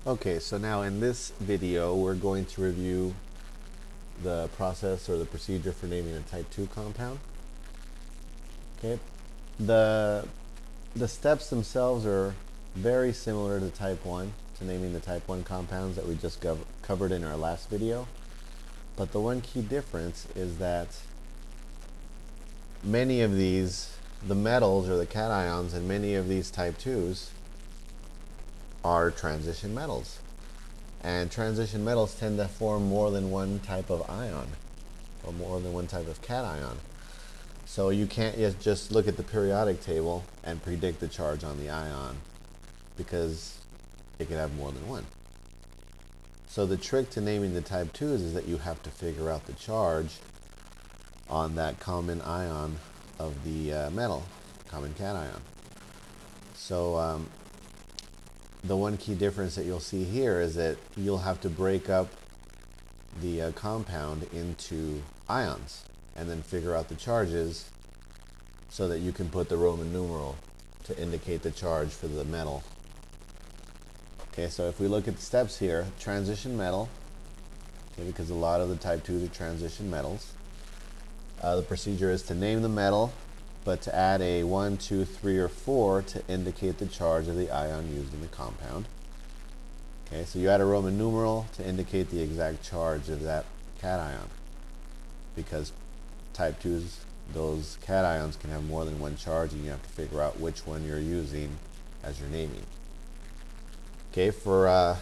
Okay, so now in this video we're going to review the process or the procedure for naming a type 2 compound. Okay, the steps themselves are very similar to type 1, to naming the type 1 compounds that we just covered in our last video. But the one key difference is that many of these, the metals or the cations in many of these type 2s are transition metals. And transition metals tend to form more than one type of ion or more than one type of cation. So you can't just look at the periodic table and predict the charge on the ion because it could have more than one. So the trick to naming the type 2s is that you have to figure out the charge on that common ion of the metal, common cation. So the one key difference that you'll see here is that you'll have to break up the compound into ions and then figure out the charges so that you can put the Roman numeral to indicate the charge for the metal. Okay, so if we look at the steps here, transition metal, okay, because a lot of the type 2s are transition metals. The procedure is to name the metal, but to add a 1, 2, 3, or 4 to indicate the charge of the ion used in the compound. Okay, so you add a Roman numeral to indicate the exact charge of that cation, because type 2s, those cations can have more than one charge, and you have to figure out which one you're using as your naming. Okay, for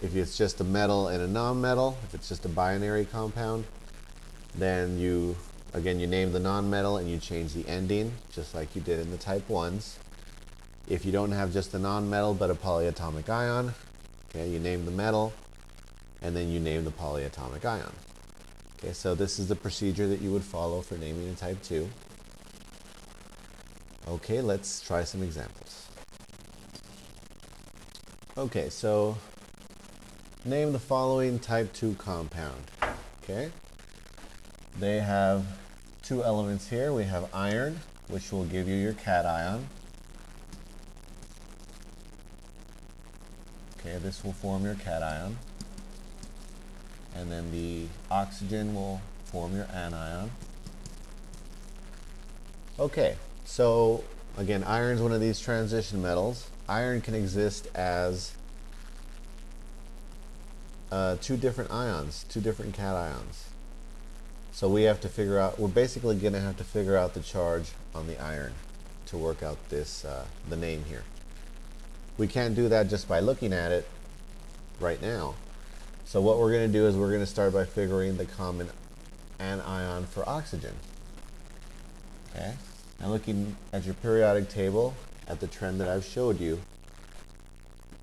if it's just a metal and a non-metal, if it's just a binary compound, then you name the non-metal and you change the ending, just like you did in the type 1s. If you don't have just a non-metal but a polyatomic ion, okay, you name the metal and then you name the polyatomic ion. Okay, so this is the procedure that you would follow for naming a type 2. Okay, let's try some examples. Okay, so name the following type 2 compound. Okay, they have two elements here. We have iron, which will give you your cation. Okay, this will form your cation. And then the oxygen will form your anion. Okay, so again, iron is one of these transition metals. Iron can exist as two different ions, two different cations. So we have to figure out, we're basically going to have to figure out the charge on the iron to work out this, the name here. We can't do that just by looking at it right now. So what we're going to do is we're going to start by figuring the common anion for oxygen. Okay, now looking at your periodic table at the trend that I've showed you,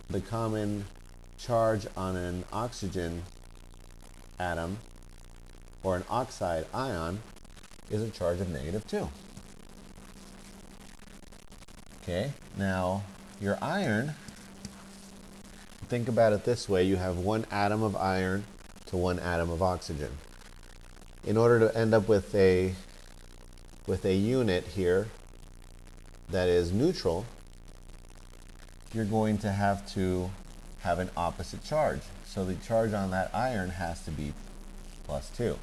the common charge on an oxygen atom or an oxide ion is a charge of -2. Okay, now your iron, think about it this way: you have one atom of iron to one atom of oxygen. In order to end up with a unit here that is neutral, you're going to have an opposite charge. So the charge on that iron has to be +2.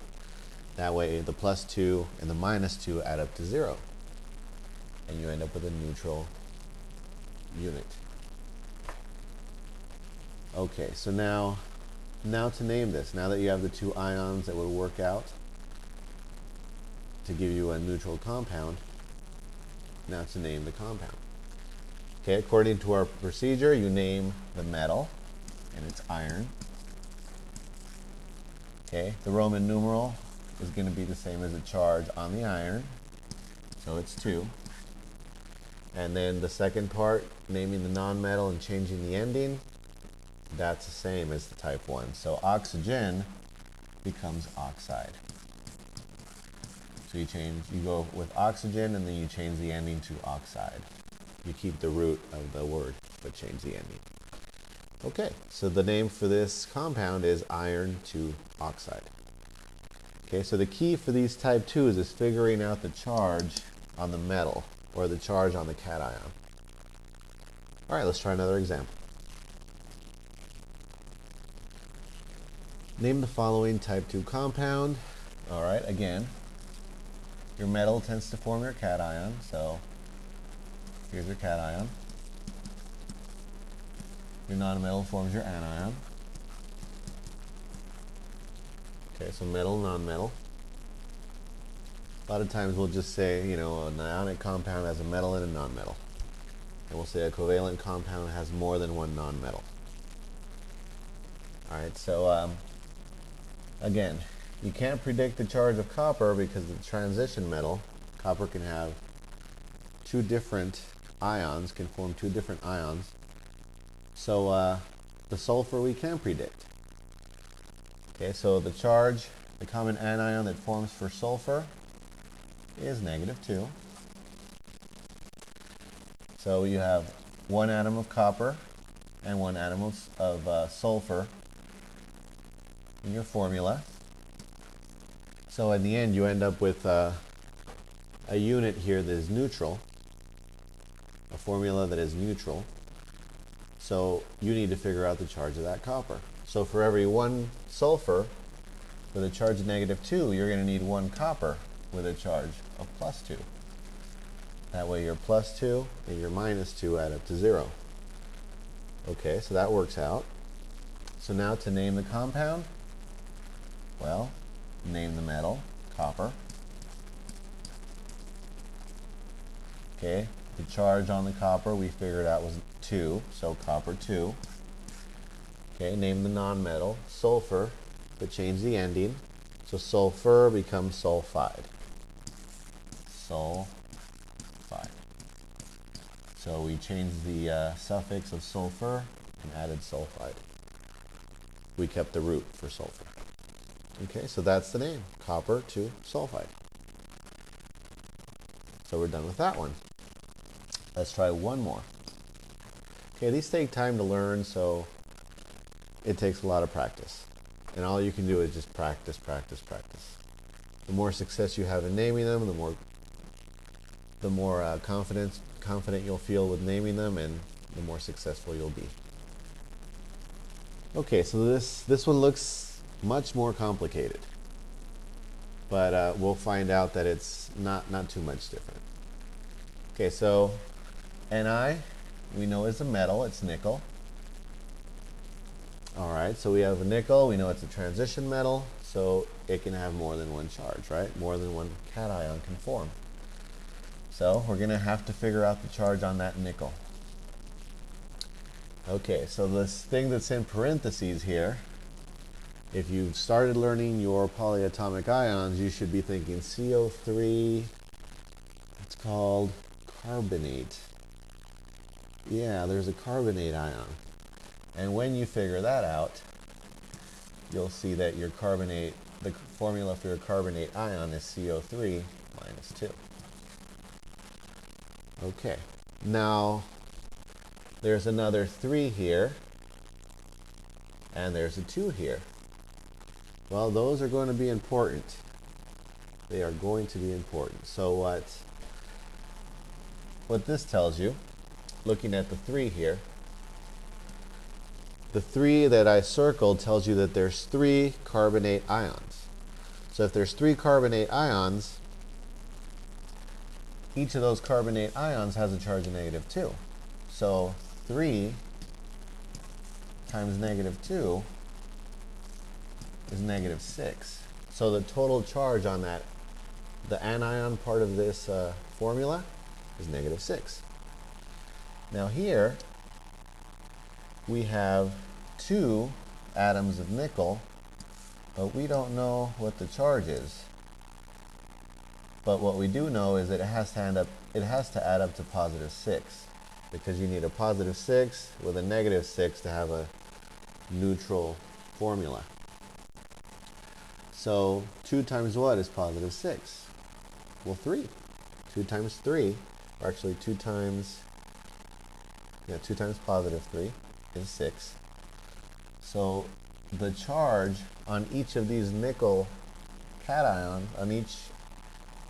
That way the +2 and the -2 add up to 0. And you end up with a neutral unit. Okay, so now to name this, now that you have the two ions that would work out to give you a neutral compound, now to name the compound. Okay, according to our procedure, you name the metal, and it's iron. Okay, the Roman numeral is going to be the same as the charge on the iron, so it's 2. And then the second part, naming the non-metal and changing the ending, that's the same as the type 1. So oxygen becomes oxide. So you go with oxygen and then you change the ending to oxide. You keep the root of the word, but change the ending. Okay, so the name for this compound is iron 2 oxide. Okay, so the key for these type 2s is figuring out the charge on the metal or the charge on the cation. All right, let's try another example. Name the following type 2 compound. All right, again, your metal tends to form your cation, so here's your cation. Your nonmetal forms your anion. Okay, so metal, nonmetal. A lot of times we'll just say, an ionic compound has a metal and a nonmetal. And we'll say a covalent compound has more than one nonmetal. All right, so again, you can't predict the charge of copper because the transition metal, copper can have two different ions, can form two different ions. So the sulfur we can predict. Okay, so the charge, the common anion that forms for sulfur is -2. So you have one atom of copper and one atom of sulfur in your formula. So in the end, you end up with a unit here that is neutral, a formula that is neutral. So you need to figure out the charge of that copper. So for every one sulfur with a charge of -2, you're going to need one copper with a charge of +2. That way your +2 and your -2 add up to 0. Okay, so that works out. So now to name the compound, well, name the metal, copper. Okay, the charge on the copper we figured out was 2, so copper 2. Okay, name the nonmetal, sulfur, but change the ending. So sulfur becomes sulfide. Sulfide. So we changed the suffix of sulfur and added sulfide. We kept the root for sulfur. Okay, so that's the name, copper 2 sulfide. So we're done with that one. Let's try one more. Okay, these take time to learn, so it takes a lot of practice. And all you can do is just practice, practice, practice. The more success you have in naming them, the more confident you'll feel with naming them, and the more successful you'll be. Okay, so this one looks much more complicated, but we'll find out that it's not too much different. Okay, so Ni we know is a metal, it's nickel. All right, so we have a nickel, we know it's a transition metal, so it can have more than one charge, right? More than one cation can form. So we're going to have to figure out the charge on that nickel. Okay, so this thing that's in parentheses here, if you've started learning your polyatomic ions, you should be thinking CO3, it's called carbonate. Yeah, there's a carbonate ion. And when you figure that out, you'll see that your carbonate, the formula for your carbonate ion is CO3 minus 2. Okay, now there's another 3 here, and there's a 2 here. Well, those are going to be important. They are going to be important. So what this tells you, looking at the 3 here, the 3 that I circled tells you that there's 3 carbonate ions. So if there's 3 carbonate ions, each of those carbonate ions has a charge of -2. So 3 times -2 is -6. So the total charge on that, the anion part of this formula, is -6. Now here we have 2 atoms of nickel, but we don't know what the charge is. But what we do know is that it has to add up to +6, because you need a +6 with a -6 to have a neutral formula. So 2 times what is +6? Well, 3. 2 times 3, or actually 2 times +3 is 6. So the charge on each of these nickel cation, on each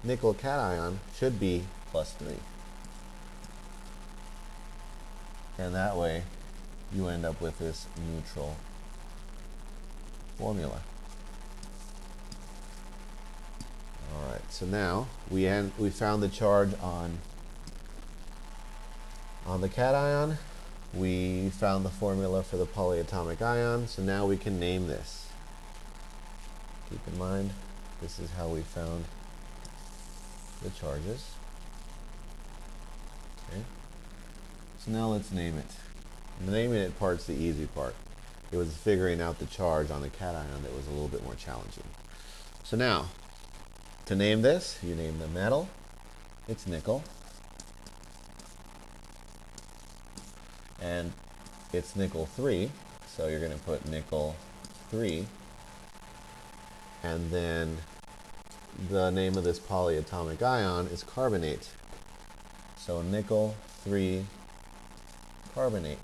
nickel cation, should be +3. And that way you end up with this neutral formula. Alright, so now we found the charge on the cation. We found the formula for the polyatomic ion, so now we can name this. Keep in mind, this is how we found the charges. Okay. So now let's name it. The naming it part's the easy part. It was figuring out the charge on the cation that was a little bit more challenging. So now, to name this, you name the metal. It's nickel. And it's nickel 3, so you're going to put nickel 3. And then the name of this polyatomic ion is carbonate. So nickel 3 carbonate.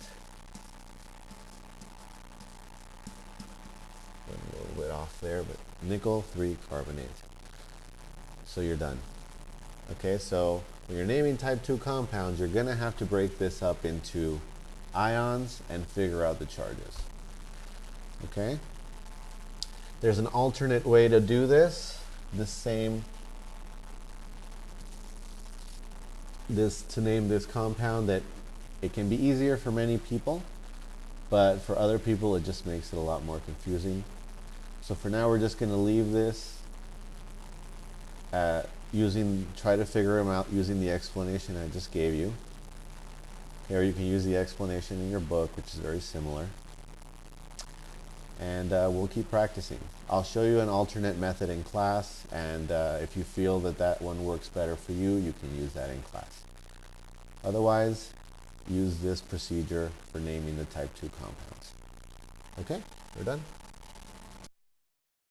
A little bit off there, but nickel 3 carbonate. So you're done. Okay, so when you're naming type 2 compounds, you're going to have to break this up into ions and figure out the charges. Okay? There's an alternate way to do this. To name this compound that it can be easier for many people, but for other people it just makes it a lot more confusing. So for now we're just going to leave this try to figure them out using the explanation I just gave you. Or you can use the explanation in your book, which is very similar. And we'll keep practicing. I'll show you an alternate method in class, and if you feel that one works better for you, you can use that in class. Otherwise, use this procedure for naming the type 2 compounds. Okay, we're done.